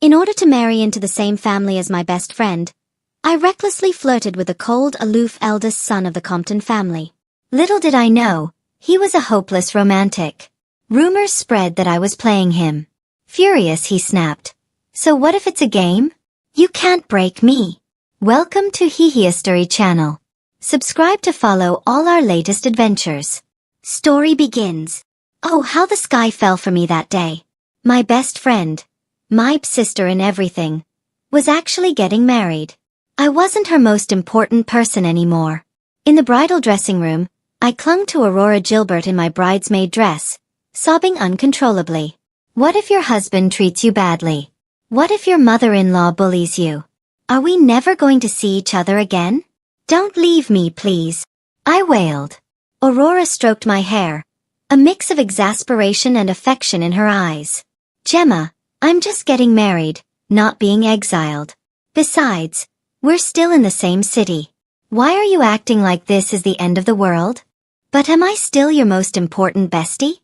In order to marry into the same family as my best friend, I recklessly flirted with the cold, aloof eldest son of the Compton family. Little did I know, he was a hopeless romantic. Rumors spread that I was playing him. Furious, he snapped. So what if it's a game? You can't break me. Welcome to History channel. Subscribe to follow all our latest adventures. Story begins. Oh, how the sky fell for me that day. My best friend, my sister in everything, was actually getting married. I wasn't her most important person anymore. In the bridal dressing room, I clung to Aurora Gilbert in my bridesmaid dress, sobbing uncontrollably. What if your husband treats you badly? What if your mother-in-law bullies you? Are we never going to see each other again? Don't leave me, please, I wailed. Aurora stroked my hair, a mix of exasperation and affection in her eyes. Gemma, I'm just getting married, not being exiled. Besides, we're still in the same city. Why are you acting like this is the end of the world? But am I still your most important bestie?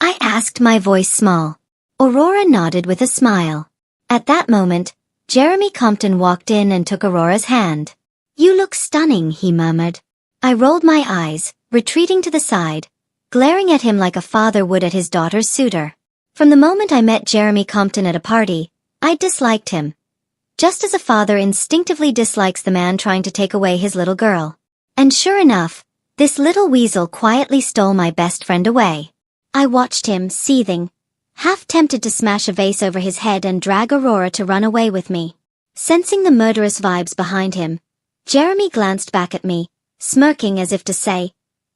I asked, my voice small. Aurora nodded with a smile. At that moment, Jeremy Compton walked in and took Aurora's hand. You look stunning, he murmured. I rolled my eyes, retreating to the side, glaring at him like a father would at his daughter's suitor. From the moment I met Jeremy Compton at a party, I disliked him. Just as a father instinctively dislikes the man trying to take away his little girl. And sure enough, this little weasel quietly stole my best friend away. I watched him, seething, half tempted to smash a vase over his head and drag Aurora to run away with me. Sensing the murderous vibes behind him, Jeremy glanced back at me, smirking as if to say,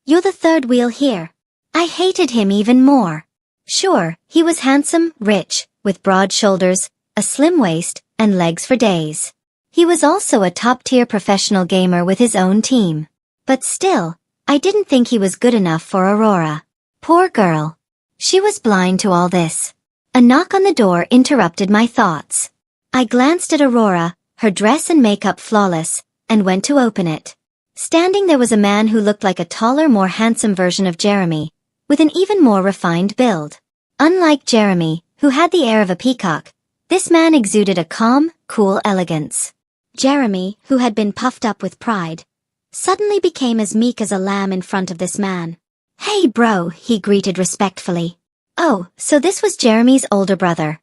"You're the third wheel here." I hated him even more. Sure, he was handsome, rich, with broad shoulders, a slim waist, and legs for days. He was also a top-tier professional gamer with his own team. But still, I didn't think he was good enough for Aurora. Poor girl. She was blind to all this. A knock on the door interrupted my thoughts. I glanced at Aurora, her dress and makeup flawless, and went to open it. Standing there was a man who looked like a taller, more handsome version of Jeremy, with an even more refined build. Unlike Jeremy, who had the air of a peacock, this man exuded a calm, cool elegance. Jeremy, who had been puffed up with pride, suddenly became as meek as a lamb in front of this man. Hey bro, he greeted respectfully. Oh, so this was Jeremy's older brother,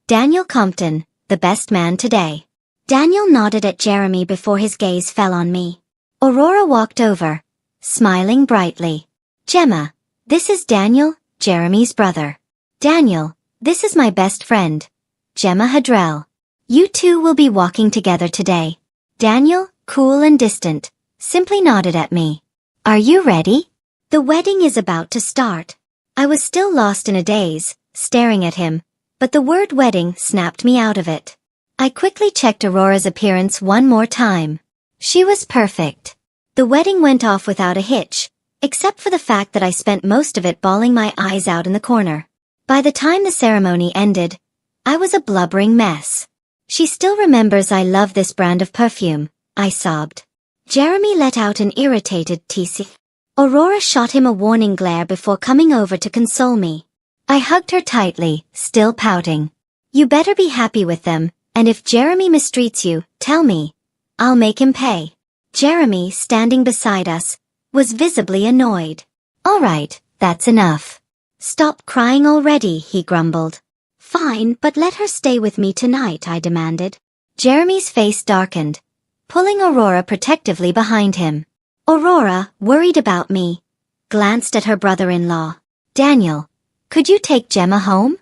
Daniel Compton, the best man today. Daniel nodded at Jeremy before his gaze fell on me. Aurora walked over, smiling brightly. Gemma, this is Daniel, Jeremy's brother. Daniel, this is my best friend, Gemma Hadrell. You two will be walking together today. Daniel, cool and distant, simply nodded at me. Are you ready? The wedding is about to start. I was still lost in a daze, staring at him, but the word wedding snapped me out of it. I quickly checked Aurora's appearance one more time. She was perfect. The wedding went off without a hitch, except for the fact that I spent most of it bawling my eyes out in the corner. By the time the ceremony ended, I was a blubbering mess. She still remembers I love this brand of perfume, I sobbed. Jeremy let out an irritated tss. Aurora shot him a warning glare before coming over to console me. I hugged her tightly, still pouting. You better be happy with them, and if Jeremy mistreats you, tell me. I'll make him pay. Jeremy, standing beside us, was visibly annoyed. All right, that's enough. Stop crying already, he grumbled. Fine, but let her stay with me tonight, I demanded. Jeremy's face darkened, pulling Aurora protectively behind him. Aurora, worried about me, glanced at her brother-in-law. Daniel, could you take Gemma home?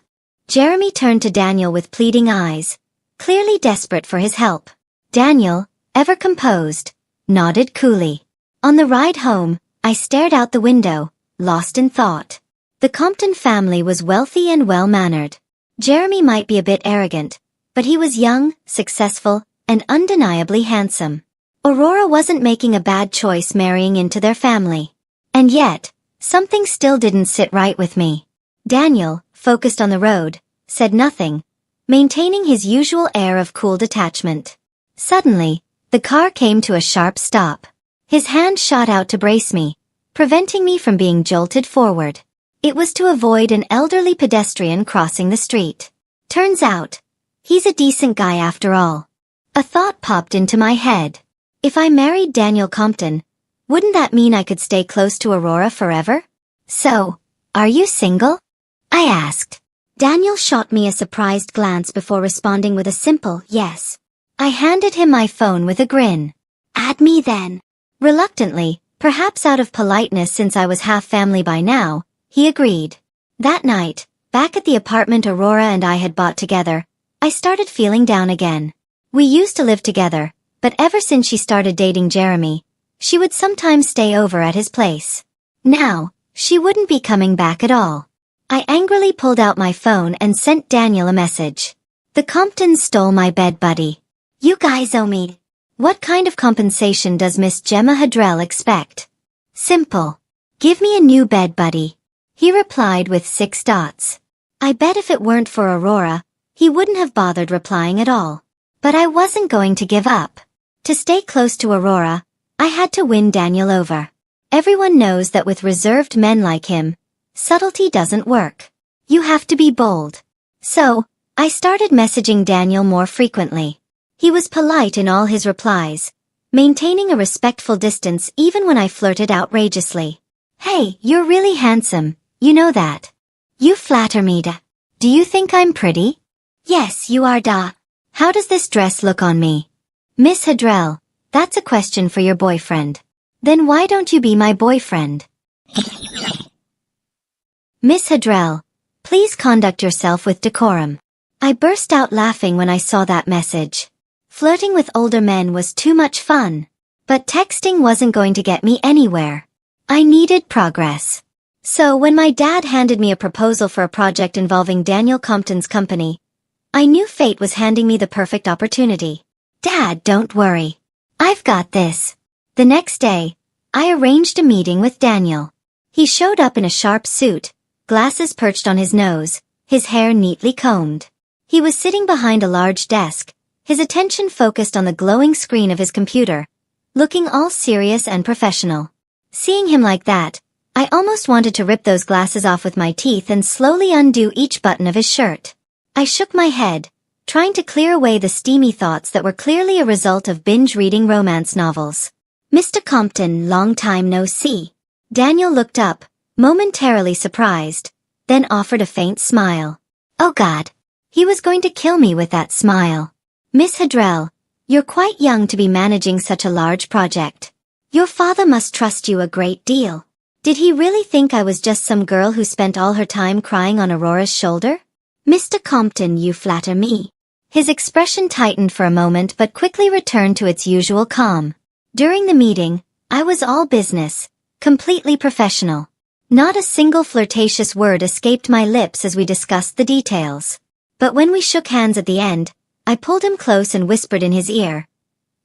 Jeremy turned to Daniel with pleading eyes, clearly desperate for his help. Daniel, ever composed, nodded coolly. On the ride home, I stared out the window, lost in thought. The Compton family was wealthy and well-mannered. Jeremy might be a bit arrogant, but he was young, successful, and undeniably handsome. Aurora wasn't making a bad choice marrying into their family. And yet, something still didn't sit right with me. Daniel, focused on the road, said nothing, maintaining his usual air of cool detachment. Suddenly, the car came to a sharp stop. His hand shot out to brace me, preventing me from being jolted forward. It was to avoid an elderly pedestrian crossing the street. Turns out, He's a decent guy after all. A thought popped into my head. If I married Daniel Compton, wouldn't that mean I could stay close to Aurora forever? So, are you single? I asked. Daniel shot me a surprised glance before responding with a simple yes. I handed him my phone with a grin. Add me then. Reluctantly, perhaps out of politeness since I was half family by now, he agreed. That night, back at the apartment Aurora and I had bought together, I started feeling down again. We used to live together, but ever since she started dating Jeremy, she would sometimes stay over at his place. Now, she wouldn't be coming back at all. I angrily pulled out my phone and sent Daniel a message. The Comptons stole my bed buddy. You guys owe me. What kind of compensation does Miss Gemma Hadrell expect? Simple. Give me a new bed buddy. He replied with 6 dots. I bet if it weren't for Aurora, he wouldn't have bothered replying at all. But I wasn't going to give up. To stay close to Aurora, I had to win Daniel over. Everyone knows that with reserved men like him, subtlety doesn't work. You have to be bold. So, I started messaging Daniel more frequently. He was polite in all his replies, maintaining a respectful distance even when I flirted outrageously. Hey, you're really handsome, you know that. You flatter me da. Do you think I'm pretty? Yes, you are da. How does this dress look on me? Miss Hadrell, that's a question for your boyfriend. Then why don't you be my boyfriend? Miss Hadrell, please conduct yourself with decorum. I burst out laughing when I saw that message. Flirting with older men was too much fun. But texting wasn't going to get me anywhere. I needed progress. So when my dad handed me a proposal for a project involving Daniel Compton's company, I knew fate was handing me the perfect opportunity. Dad, don't worry. I've got this. The next day, I arranged a meeting with Daniel. He showed up in a sharp suit, glasses perched on his nose, his hair neatly combed. He was sitting behind a large desk, his attention focused on the glowing screen of his computer, looking all serious and professional. Seeing him like that, I almost wanted to rip those glasses off with my teeth and slowly undo each button of his shirt. I shook my head, trying to clear away the steamy thoughts that were clearly a result of binge-reading romance novels. Mr. Compton, long time no see. Daniel looked up, momentarily surprised, then offered a faint smile. Oh God. He was going to kill me with that smile. Miss Hadrell, you're quite young to be managing such a large project. Your father must trust you a great deal. Did he really think I was just some girl who spent all her time crying on Aurora's shoulder? Mr. Compton, you flatter me. His expression tightened for a moment but quickly returned to its usual calm. During the meeting, I was all business, completely professional. Not a single flirtatious word escaped my lips as we discussed the details. But when we shook hands at the end, I pulled him close and whispered in his ear.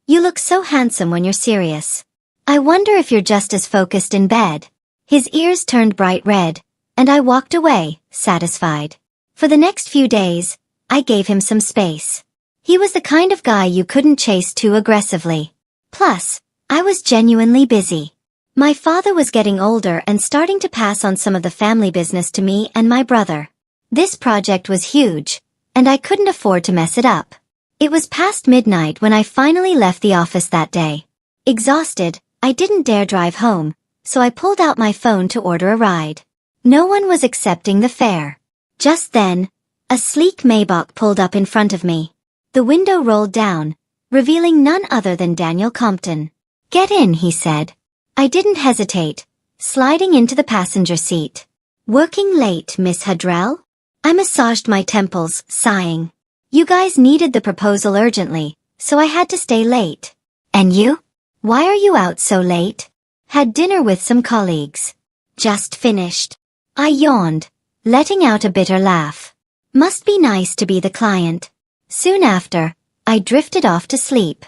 You look so handsome when you're serious. I wonder if you're just as focused in bed. His ears turned bright red, and I walked away, satisfied. For the next few days, I gave him some space. He was the kind of guy you couldn't chase too aggressively. Plus, I was genuinely busy. My father was getting older and starting to pass on some of the family business to me and my brother. This project was huge, and I couldn't afford to mess it up. It was past midnight when I finally left the office that day. Exhausted, I didn't dare drive home, so I pulled out my phone to order a ride. No one was accepting the fare. Just then, a sleek Maybach pulled up in front of me. The window rolled down, revealing none other than Daniel Compton. Get in, he said. I didn't hesitate, sliding into the passenger seat. Working late, Miss Hadrell? I massaged my temples, sighing. You guys needed the proposal urgently, so I had to stay late. And you? Why are you out so late? Had dinner with some colleagues. Just finished. I yawned, letting out a bitter laugh. Must be nice to be the client. Soon after, I drifted off to sleep.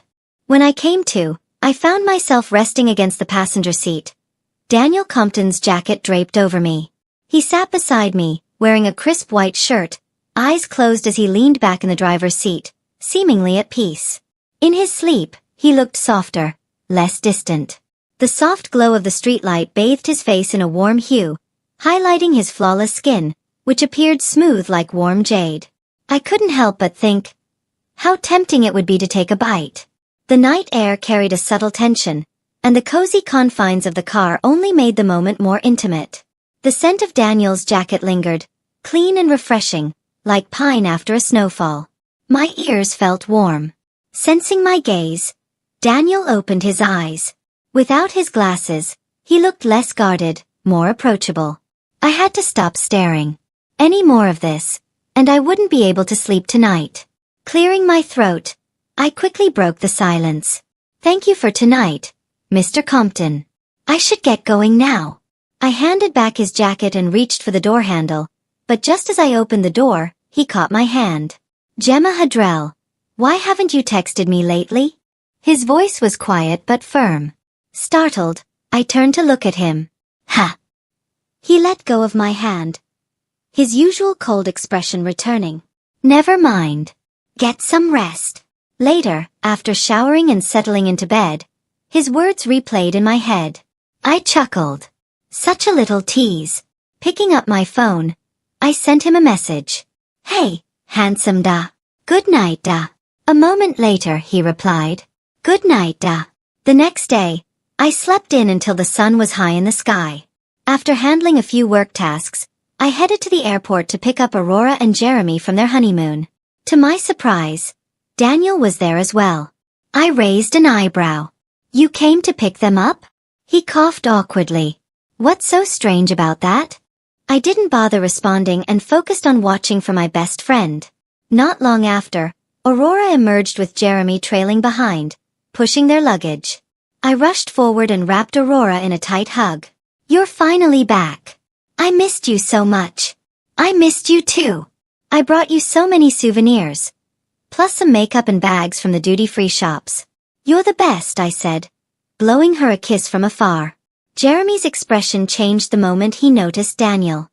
When I came to, I found myself resting against the passenger seat. Daniel Compton's jacket draped over me. He sat beside me, wearing a crisp white shirt, eyes closed as he leaned back in the driver's seat, seemingly at peace. In his sleep, he looked softer, less distant. The soft glow of the streetlight bathed his face in a warm hue, highlighting his flawless skin, which appeared smooth like warm jade. I couldn't help but think, How tempting it would be to take a bite. The night air carried a subtle tension, and the cozy confines of the car only made the moment more intimate. The scent of Daniel's jacket lingered, clean and refreshing, like pine after a snowfall. My ears felt warm. Sensing my gaze, Daniel opened his eyes. Without his glasses, he looked less guarded, more approachable. I had to stop staring. Any more of this, and I wouldn't be able to sleep tonight. Clearing my throat, I quickly broke the silence. Thank you for tonight, Mr. Compton. I should get going now. I handed back his jacket and reached for the door handle, but just as I opened the door, he caught my hand. Gemma Hadrell, why haven't you texted me lately? His voice was quiet but firm. Startled, I turned to look at him. Ha! He let go of my hand, his usual cold expression returning. Never mind. Get some rest. Later, after showering and settling into bed, his words replayed in my head. I chuckled. Such a little tease. Picking up my phone, I sent him a message. Hey, handsome da. Good night da. A moment later, he replied. Good night da. The next day, I slept in until the sun was high in the sky. After handling a few work tasks, I headed to the airport to pick up Aurora and Jeremy from their honeymoon. To my surprise, Daniel was there as well. I raised an eyebrow. You came to pick them up? He coughed awkwardly. What's so strange about that? I didn't bother responding and focused on watching for my best friend. Not long after, Aurora emerged with Jeremy trailing behind, pushing their luggage. I rushed forward and wrapped Aurora in a tight hug. You're finally back. I missed you so much. I missed you too. I brought you so many souvenirs. Plus some makeup and bags from the duty-free shops. You're the best, I said, blowing her a kiss from afar. Jeremy's expression changed the moment he noticed Daniel.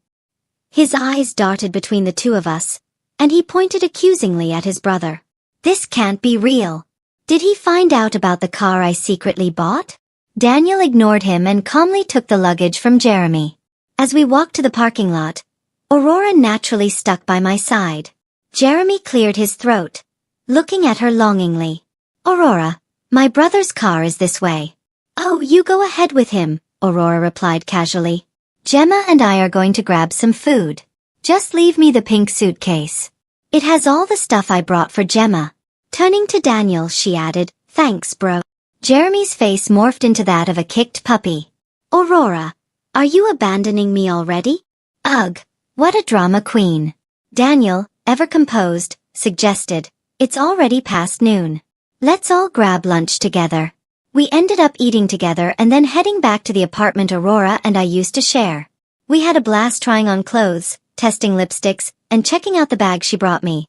His eyes darted between the two of us, and he pointed accusingly at his brother. This can't be real. Did he find out about the car I secretly bought? Daniel ignored him and calmly took the luggage from Jeremy. As we walked to the parking lot, Aurora naturally stuck by my side. Jeremy cleared his throat, looking at her longingly. Aurora, my brother's car is this way. Oh, you go ahead with him, Aurora replied casually. Gemma and I are going to grab some food. Just leave me the pink suitcase. It has all the stuff I brought for Gemma. Turning to Daniel, she added, thanks, bro. Jeremy's face morphed into that of a kicked puppy. Aurora, are you abandoning me already? Ugh, what a drama queen. Daniel, ever composed, suggested, it's already past noon. Let's all grab lunch together. We ended up eating together and then heading back to the apartment Aurora and I used to share. We had a blast trying on clothes, testing lipsticks, and checking out the bag she brought me,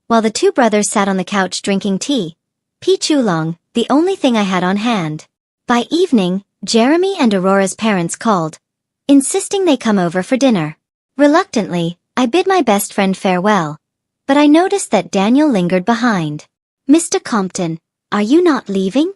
while the two brothers sat on the couch drinking tea. Peach oolong, the only thing I had on hand. By evening, Jeremy and Aurora's parents called, insisting they come over for dinner. Reluctantly, I bid my best friend farewell, but I noticed that Daniel lingered behind. Mr. Compton, are you not leaving?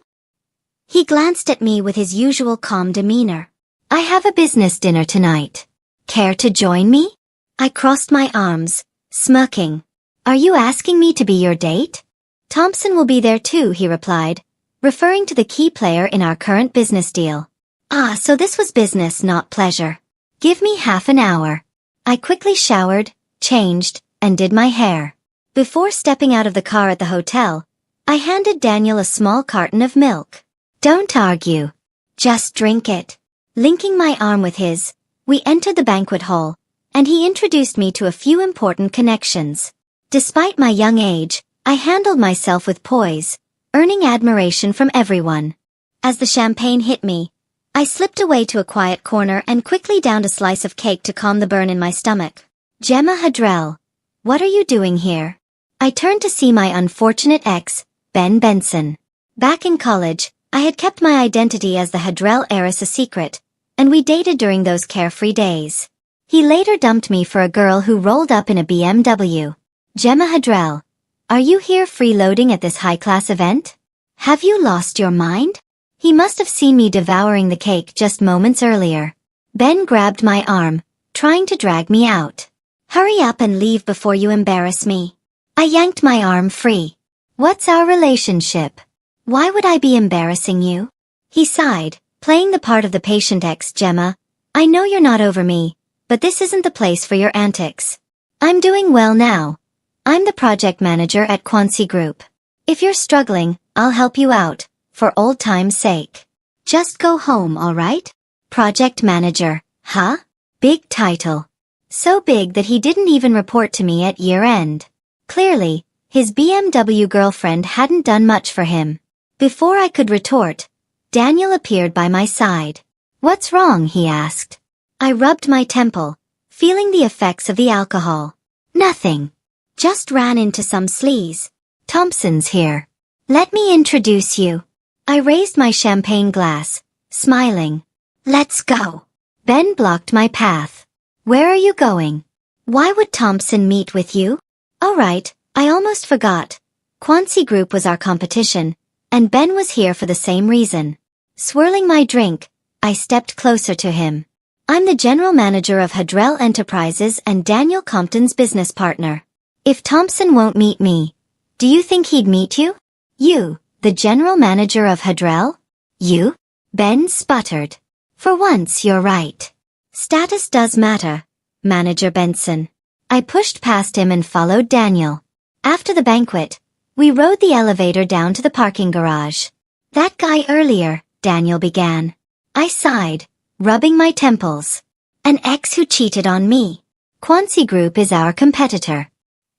He glanced at me with his usual calm demeanor. I have a business dinner tonight. Care to join me? I crossed my arms, smirking. Are you asking me to be your date? Thompson will be there too, he replied, referring to the key player in our current business deal. Ah, so this was business, not pleasure. Give me half an hour. I quickly showered, changed, and did my hair. Before stepping out of the car at the hotel, I handed Daniel a small carton of milk. Don't argue. Just drink it. Linking my arm with his, we entered the banquet hall, and he introduced me to a few important connections. Despite my young age, I handled myself with poise, earning admiration from everyone. As the champagne hit me, I slipped away to a quiet corner and quickly downed a slice of cake to calm the burn in my stomach. Gemma Hadrell, what are you doing here? I turned to see my unfortunate ex, Ben Benson. Back in college, I had kept my identity as the Hadrell heiress a secret, and we dated during those carefree days. He later dumped me for a girl who rolled up in a BMW. Gemma Hadrell, are you here freeloading at this high-class event? Have you lost your mind? He must have seen me devouring the cake just moments earlier. Ben grabbed my arm, trying to drag me out. Hurry up and leave before you embarrass me. I yanked my arm free. What's our relationship? Why would I be embarrassing you? He sighed, playing the part of the patient ex. Gemma, I know you're not over me, but this isn't the place for your antics. I'm doing well now. I'm the project manager at Quancy Group. If you're struggling, I'll help you out, for old time's sake. Just go home, alright? Project manager, huh? Big title. So big that he didn't even report to me at year-end. Clearly, his BMW girlfriend hadn't done much for him. Before I could retort, Daniel appeared by my side. What's wrong? He asked. I rubbed my temple, feeling the effects of the alcohol. Nothing. Just ran into some sleaze. Thompson's here. Let me introduce you. I raised my champagne glass, smiling. Let's go. Ben blocked my path. Where are you going? Why would Thompson meet with you? All right, I almost forgot. Quancy Group was our competition, and Ben was here for the same reason. Swirling my drink, I stepped closer to him. I'm the general manager of Hadrell Enterprises and Daniel Compton's business partner. If Thompson won't meet me, do you think he'd meet you? You, the general manager of Hadrell? You? Ben sputtered. For once, you're right. Status does matter, Manager Benson. I pushed past him and followed Daniel. After the banquet, we rode the elevator down to the parking garage. That guy earlier, Daniel began. I sighed, rubbing my temples. An ex who cheated on me. Quancy Group is our competitor.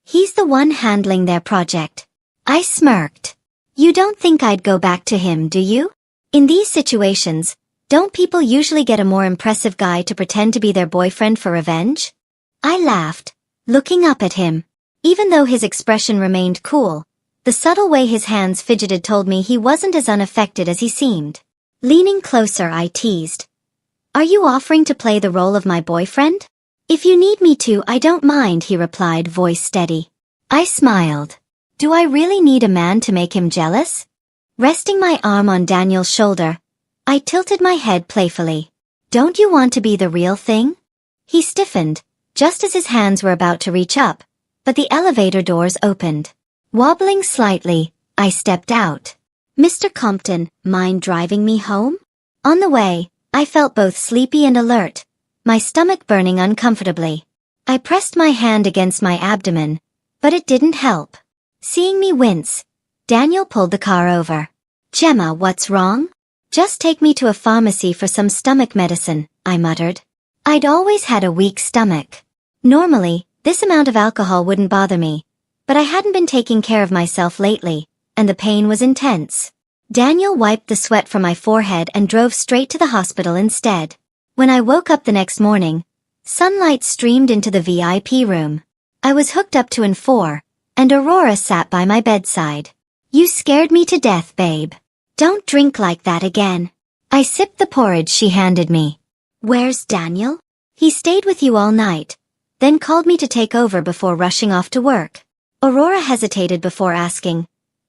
He's the one handling their project. I smirked. You don't think I'd go back to him, do you? In these situations, don't people usually get a more impressive guy to pretend to be their boyfriend for revenge? I laughed, looking up at him. Even though his expression remained cool, the subtle way his hands fidgeted told me he wasn't as unaffected as he seemed. Leaning closer, I teased. Are you offering to play the role of my boyfriend? If you need me to, I don't mind, he replied, voice steady. I smiled. Do I really need a man to make him jealous? Resting my arm on Daniel's shoulder, I tilted my head playfully. Don't you want to be the real thing? He stiffened, just as his hands were about to reach up, but the elevator doors opened. Wobbling slightly, I stepped out. Mr. Compton, mind driving me home? On the way, I felt both sleepy and alert, my stomach burning uncomfortably. I pressed my hand against my abdomen, but it didn't help. Seeing me wince, Daniel pulled the car over. Gemma, what's wrong? Just take me to a pharmacy for some stomach medicine, I muttered. I'd always had a weak stomach. Normally, this amount of alcohol wouldn't bother me, but I hadn't been taking care of myself lately, and the pain was intense. Daniel wiped the sweat from my forehead and drove straight to the hospital instead. When I woke up the next morning, sunlight streamed into the VIP room. I was hooked up to N4, and Aurora sat by my bedside. You scared me to death, babe. Don't drink like that again. I sipped the porridge she handed me. Where's Daniel? He stayed with you all night, then called me to take over before rushing off to work. Aurora hesitated before asking,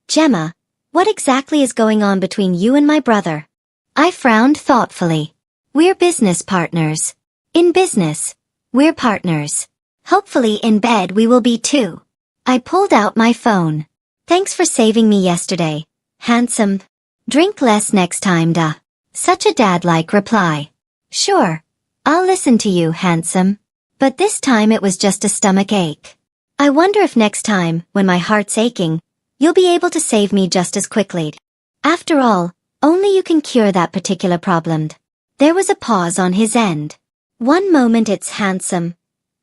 Gemma, what exactly is going on between you and my brother? I frowned thoughtfully. We're business partners. In business, we're partners. Hopefully in bed we will be too. I pulled out my phone. Thanks for saving me yesterday, handsome. Drink less next time, duh. Such a dad-like reply. Sure, I'll listen to you, handsome. But this time it was just a stomach ache. I wonder if next time, when my heart's aching, you'll be able to save me just as quickly. After all, only you can cure that particular problem. There was a pause on his end. One moment it's handsome.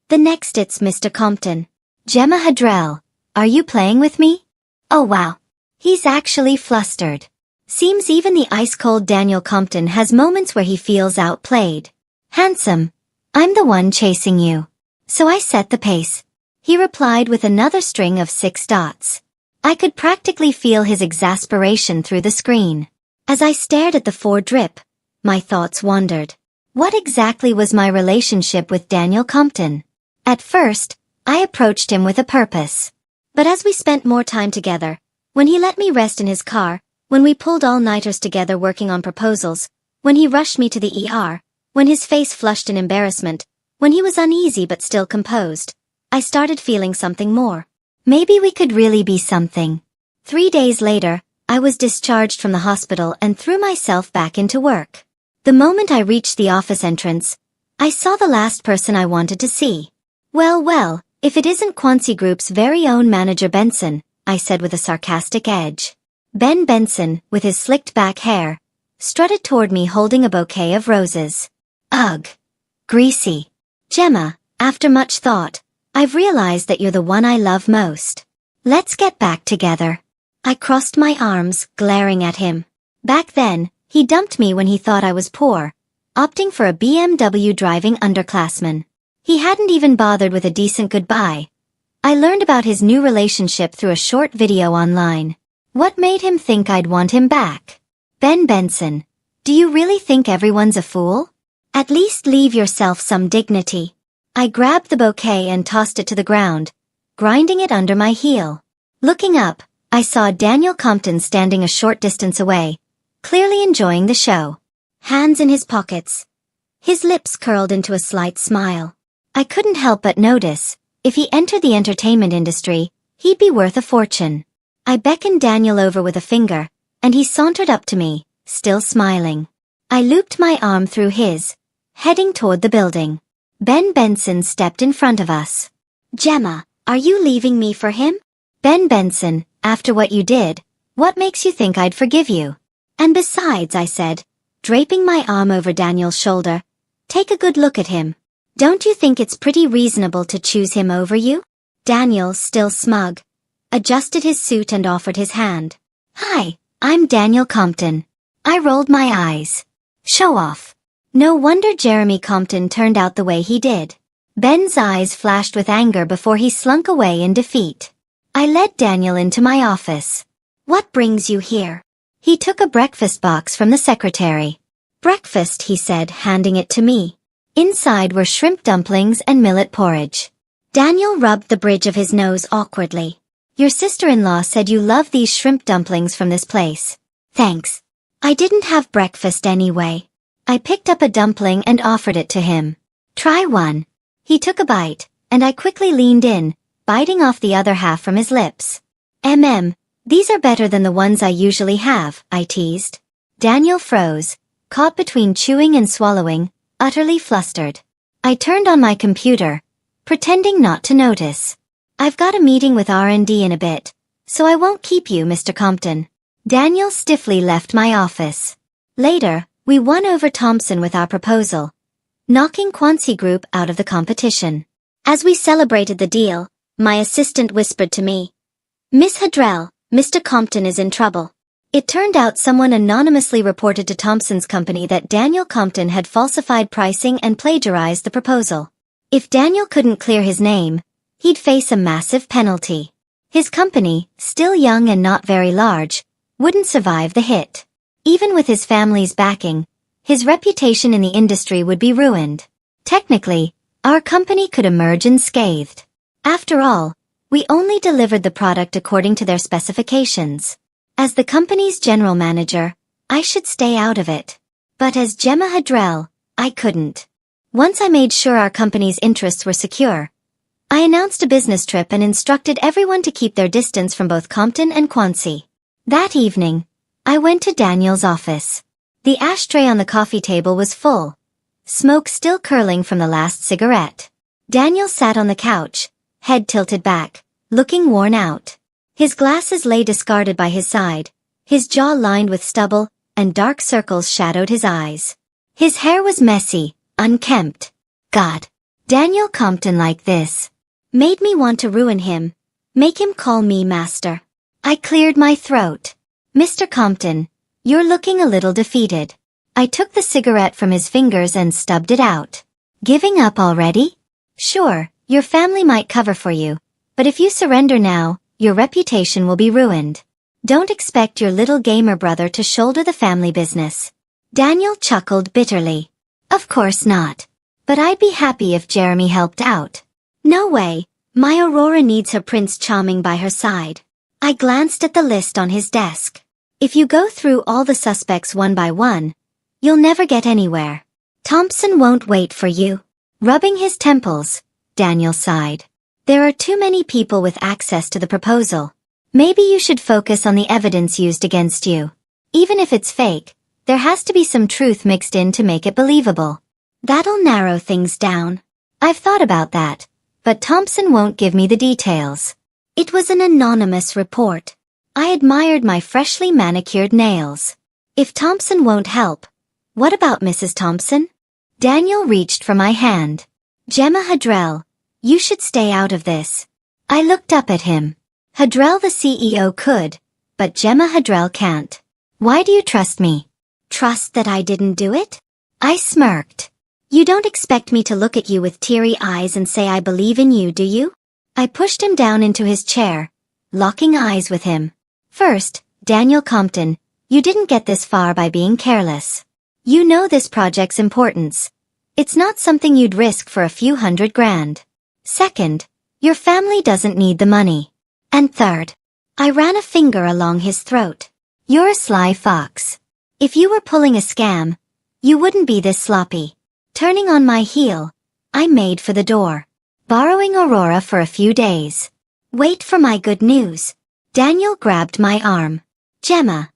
The next it's Mr. Compton. Gemma Hadrell, are you playing with me? Oh wow. He's actually flustered. Seems even the ice-cold Daniel Compton has moments where he feels outplayed. Handsome, I'm the one chasing you. So I set the pace. He replied with another string of 6 dots. I could practically feel his exasperation through the screen. As I stared at the 4 drip, my thoughts wandered. What exactly was my relationship with Daniel Compton? At first, I approached him with a purpose. But as we spent more time together, when he let me rest in his car, when we pulled all-nighters together working on proposals, when he rushed me to the ER, when his face flushed in embarrassment, when he was uneasy but still composed, I started feeling something more. Maybe we could really be something. 3 days later, I was discharged from the hospital and threw myself back into work. The moment I reached the office entrance, I saw the last person I wanted to see. Well, if it isn't Quancy Group's very own manager Benson, I said with a sarcastic edge. Ben Benson, with his slicked back hair, strutted toward me holding a bouquet of roses. Ugh. Greasy. Gemma, after much thought, I've realized that you're the one I love most. Let's get back together. I crossed my arms, glaring at him. Back then, he dumped me when he thought I was poor, opting for a BMW driving underclassman. He hadn't even bothered with a decent goodbye. I learned about his new relationship through a short video online. What made him think I'd want him back? Ben Benson, do you really think everyone's a fool? At least leave yourself some dignity. I grabbed the bouquet and tossed it to the ground, grinding it under my heel. Looking up, I saw Daniel Compton standing a short distance away, clearly enjoying the show. Hands in his pockets. His lips curled into a slight smile. I couldn't help but notice, if he entered the entertainment industry, he'd be worth a fortune. I beckoned Daniel over with a finger, and he sauntered up to me, still smiling. I looped my arm through his, heading toward the building. Ben Benson stepped in front of us. Gemma, are you leaving me for him? Ben Benson, after what you did, what makes you think I'd forgive you? And besides, I said, draping my arm over Daniel's shoulder, take a good look at him. Don't you think it's pretty reasonable to choose him over you? Daniel, still smug, adjusted his suit and offered his hand. Hi, I'm Daniel Compton. I rolled my eyes. Show off. No wonder Jeremy Compton turned out the way he did. Ben's eyes flashed with anger before he slunk away in defeat. I led Daniel into my office. What brings you here? He took a breakfast box from the secretary. Breakfast, he said, handing it to me. Inside were shrimp dumplings and millet porridge. Daniel rubbed the bridge of his nose awkwardly. Your sister-in-law said you love these shrimp dumplings from this place. Thanks. I didn't have breakfast anyway. I picked up a dumpling and offered it to him. Try one. He took a bite, and I quickly leaned in, biting off the other half from his lips. These are better than the ones I usually have, I teased. Daniel froze, caught between chewing and swallowing, utterly flustered. I turned on my computer, pretending not to notice. I've got a meeting with R&D in a bit, so I won't keep you, Mr. Compton. Daniel stiffly left my office. Later, we won over Thompson with our proposal, knocking Quancy Group out of the competition. As we celebrated the deal, my assistant whispered to me, Miss Hadrell, Mr. Compton is in trouble. It turned out someone anonymously reported to Thompson's company that Daniel Compton had falsified pricing and plagiarized the proposal. If Daniel couldn't clear his name, he'd face a massive penalty. His company, still young and not very large, wouldn't survive the hit. Even with his family's backing, his reputation in the industry would be ruined. Technically, our company could emerge unscathed. After all, we only delivered the product according to their specifications. As the company's general manager, I should stay out of it. But as Gemma Hadrell, I couldn't. Once I made sure our company's interests were secure, I announced a business trip and instructed everyone to keep their distance from both Compton and Quancy. That evening, I went to Daniel's office. The ashtray on the coffee table was full, smoke still curling from the last cigarette. Daniel sat on the couch, head tilted back, looking worn out. His glasses lay discarded by his side, his jaw lined with stubble, and dark circles shadowed his eyes. His hair was messy, unkempt. God, Daniel Compton like this made me want to ruin him, make him call me master. I cleared my throat. Mr. Compton, you're looking a little defeated. I took the cigarette from his fingers and stubbed it out. Giving up already? Sure, your family might cover for you, but if you surrender now, your reputation will be ruined. Don't expect your little gamer brother to shoulder the family business. Daniel chuckled bitterly. Of course not. But I'd be happy if Jeremy helped out. No way, my Aurora needs her Prince Charming by her side. I glanced at the list on his desk. If you go through all the suspects one by one, you'll never get anywhere. Thompson won't wait for you. Rubbing his temples, Daniel sighed. There are too many people with access to the proposal. Maybe you should focus on the evidence used against you. Even if it's fake, there has to be some truth mixed in to make it believable. That'll narrow things down. I've thought about that, but Thompson won't give me the details. It was an anonymous report. I admired my freshly manicured nails. If Thompson won't help, what about Mrs. Thompson? Daniel reached for my hand. Gemma Hadrell, you should stay out of this. I looked up at him. Hadrell the CEO could, but Gemma Hadrell can't. Why do you trust me? Trust that I didn't do it? I smirked. You don't expect me to look at you with teary eyes and say I believe in you, do you? I pushed him down into his chair, locking eyes with him. First, Daniel Compton, you didn't get this far by being careless. You know this project's importance. It's not something you'd risk for a few $100,000. Second, your family doesn't need the money. And third, I ran a finger along his throat. You're a sly fox. If you were pulling a scam, you wouldn't be this sloppy. Turning on my heel, I made for the door, borrowing Aurora for a few days. Wait for my good news. Daniel grabbed my arm. Gemma,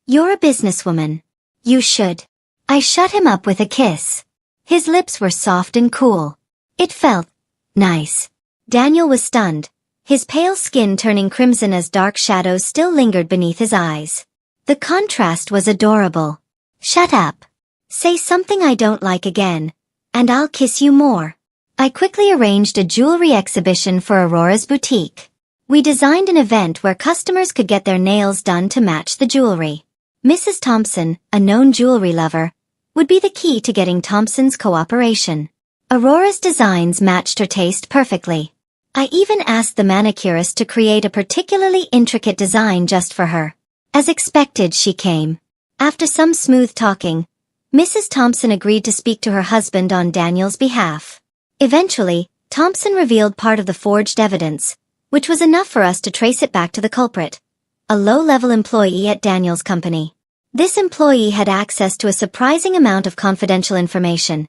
you're a businesswoman. You should. I shut him up with a kiss. His lips were soft and cool. It felt nice. Daniel was stunned, his pale skin turning crimson as dark shadows still lingered beneath his eyes. The contrast was adorable. Shut up. Say something I don't like again, and I'll kiss you more. I quickly arranged a jewelry exhibition for Aurora's boutique. We designed an event where customers could get their nails done to match the jewelry. Mrs. Thompson, a known jewelry lover, would be the key to getting Thompson's cooperation. Aurora's designs matched her taste perfectly. I even asked the manicurist to create a particularly intricate design just for her. As expected, she came. After some smooth talking, Mrs. Thompson agreed to speak to her husband on Daniel's behalf. Eventually, Thompson revealed part of the forged evidence, which was enough for us to trace it back to the culprit, a low-level employee at Daniel's company. This employee had access to a surprising amount of confidential information,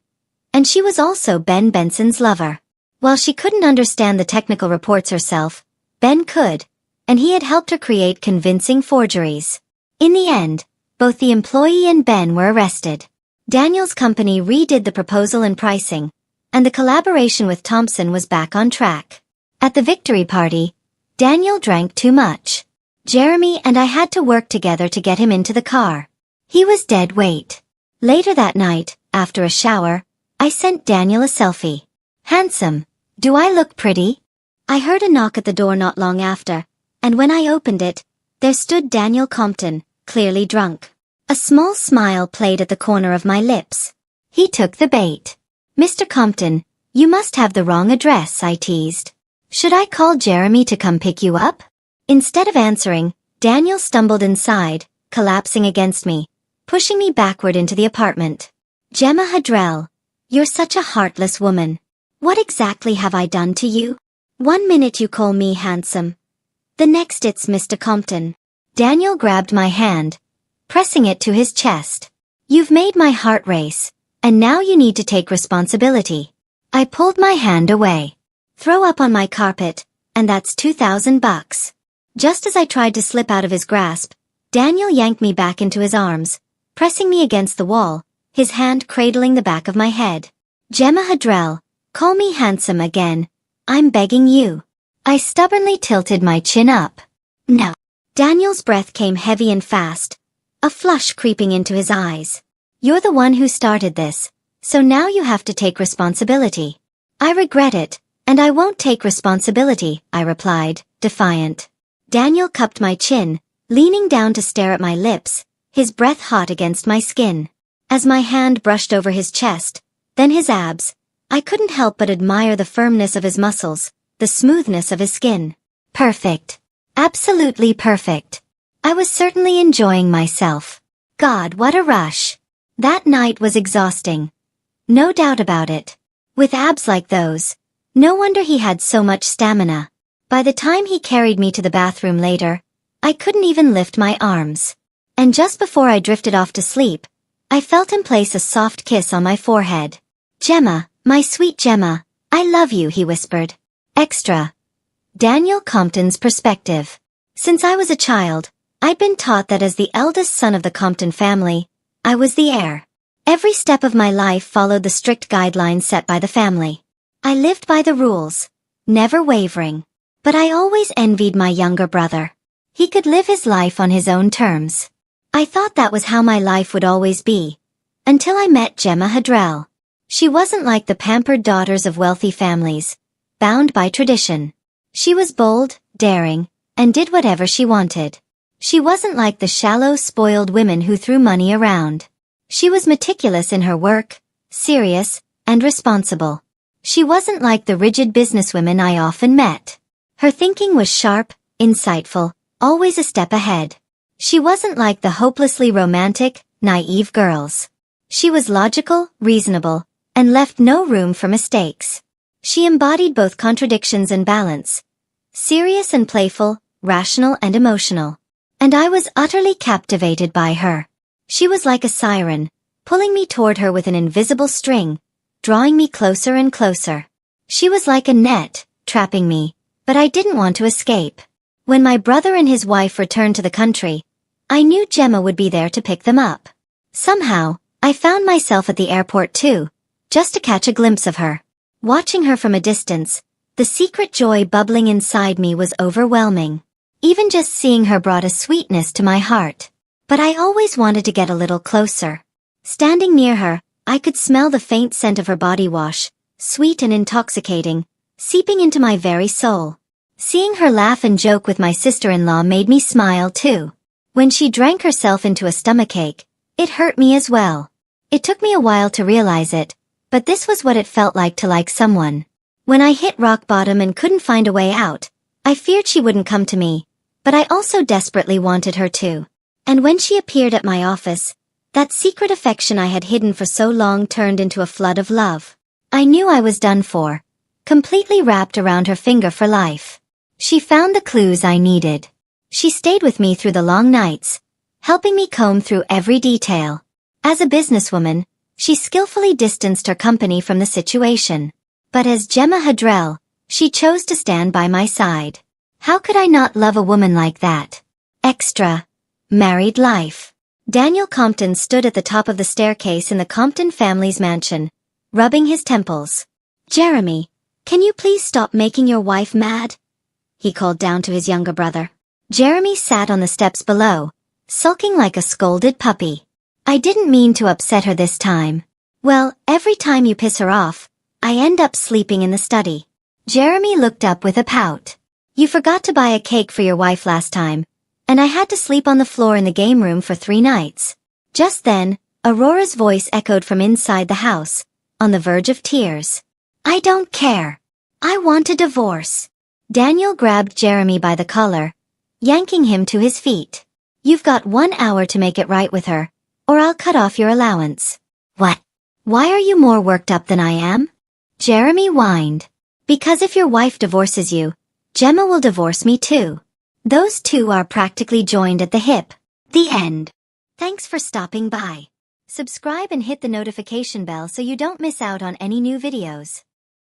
and she was also Ben Benson's lover. While she couldn't understand the technical reports herself, Ben could, and he had helped her create convincing forgeries. In the end, both the employee and Ben were arrested. Daniel's company redid the proposal and pricing, and the collaboration with Thompson was back on track. At the victory party, Daniel drank too much. Jeremy and I had to work together to get him into the car. He was dead weight. Later that night, after a shower, I sent Daniel a selfie. Handsome, do I look pretty? I heard a knock at the door not long after, and when I opened it, there stood Daniel Compton, clearly drunk. A small smile played at the corner of my lips. He took the bait. Mr. Compton, you must have the wrong address, I teased. Should I call Jeremy to come pick you up? Instead of answering, Daniel stumbled inside, collapsing against me, pushing me backward into the apartment. Gemma Hadrell, you're such a heartless woman. What exactly have I done to you? 1 minute you call me handsome. The next it's Mr. Compton. Daniel grabbed my hand, pressing it to his chest. You've made my heart race, and now you need to take responsibility. I pulled my hand away. Throw up on my carpet, and that's $2,000. Just as I tried to slip out of his grasp, Daniel yanked me back into his arms, pressing me against the wall, his hand cradling the back of my head. Gemma Hadrell, call me handsome again. I'm begging you. I stubbornly tilted my chin up. No. Daniel's breath came heavy and fast, a flush creeping into his eyes. You're the one who started this, so now you have to take responsibility. I regret it, and I won't take responsibility, I replied, defiant. Daniel cupped my chin, leaning down to stare at my lips, his breath hot against my skin. As my hand brushed over his chest, then his abs, I couldn't help but admire the firmness of his muscles, the smoothness of his skin. Perfect. Absolutely perfect. I was certainly enjoying myself. God, what a rush. That night was exhausting. No doubt about it. With abs like those, no wonder he had so much stamina. By the time he carried me to the bathroom later, I couldn't even lift my arms. And just before I drifted off to sleep, I felt him place a soft kiss on my forehead. Gemma, my sweet Gemma, I love you, he whispered. Extra. Daniel Compton's perspective. Since I was a child, I'd been taught that as the eldest son of the Compton family, I was the heir. Every step of my life followed the strict guidelines set by the family. I lived by the rules, never wavering. But I always envied my younger brother. He could live his life on his own terms. I thought that was how my life would always be, until I met Gemma Hadrell. She wasn't like the pampered daughters of wealthy families, bound by tradition. She was bold, daring, and did whatever she wanted. She wasn't like the shallow, spoiled women who threw money around. She was meticulous in her work, serious, and responsible. She wasn't like the rigid businesswomen I often met. Her thinking was sharp, insightful, always a step ahead. She wasn't like the hopelessly romantic, naive girls. She was logical, reasonable, and left no room for mistakes. She embodied both contradictions and balance. Serious and playful, rational and emotional. And I was utterly captivated by her. She was like a siren, pulling me toward her with an invisible string, drawing me closer and closer. She was like a net, trapping me, but I didn't want to escape. When my brother and his wife returned to the country, I knew Gemma would be there to pick them up. Somehow, I found myself at the airport too, just to catch a glimpse of her. Watching her from a distance, the secret joy bubbling inside me was overwhelming. Even just seeing her brought a sweetness to my heart. But I always wanted to get a little closer. Standing near her, I could smell the faint scent of her body wash, sweet and intoxicating, seeping into my very soul. Seeing her laugh and joke with my sister-in-law made me smile too. When she drank herself into a stomachache, it hurt me as well. It took me a while to realize it, but this was what it felt like to like someone. When I hit rock bottom and couldn't find a way out, I feared she wouldn't come to me, but I also desperately wanted her to. And when she appeared at my office, that secret affection I had hidden for so long turned into a flood of love. I knew I was done for, completely wrapped around her finger for life. She found the clues I needed. She stayed with me through the long nights, helping me comb through every detail. As a businesswoman, she skillfully distanced her company from the situation. But as Gemma Hadrell, she chose to stand by my side. How could I not love a woman like that? Extra. Married life. Daniel Compton stood at the top of the staircase in the Compton family's mansion, rubbing his temples. "Jeremy, can you please stop making your wife mad?" he called down to his younger brother. Jeremy sat on the steps below, sulking like a scolded puppy. "I didn't mean to upset her this time." "Well, every time you piss her off, I end up sleeping in the study." Jeremy looked up with a pout. "You forgot to buy a cake for your wife last time, and I had to sleep on the floor in the game room for 3 nights. Just then, Aurora's voice echoed from inside the house, on the verge of tears. "I don't care. I want a divorce." Daniel grabbed Jeremy by the collar, yanking him to his feet. "You've got 1 hour to make it right with her, or I'll cut off your allowance." "What? Why are you more worked up than I am?" Jeremy whined. "Because if your wife divorces you, Gemma will divorce me too. Those two are practically joined at the hip." The end. Thanks for stopping by. Subscribe and hit the notification bell so you don't miss out on any new videos.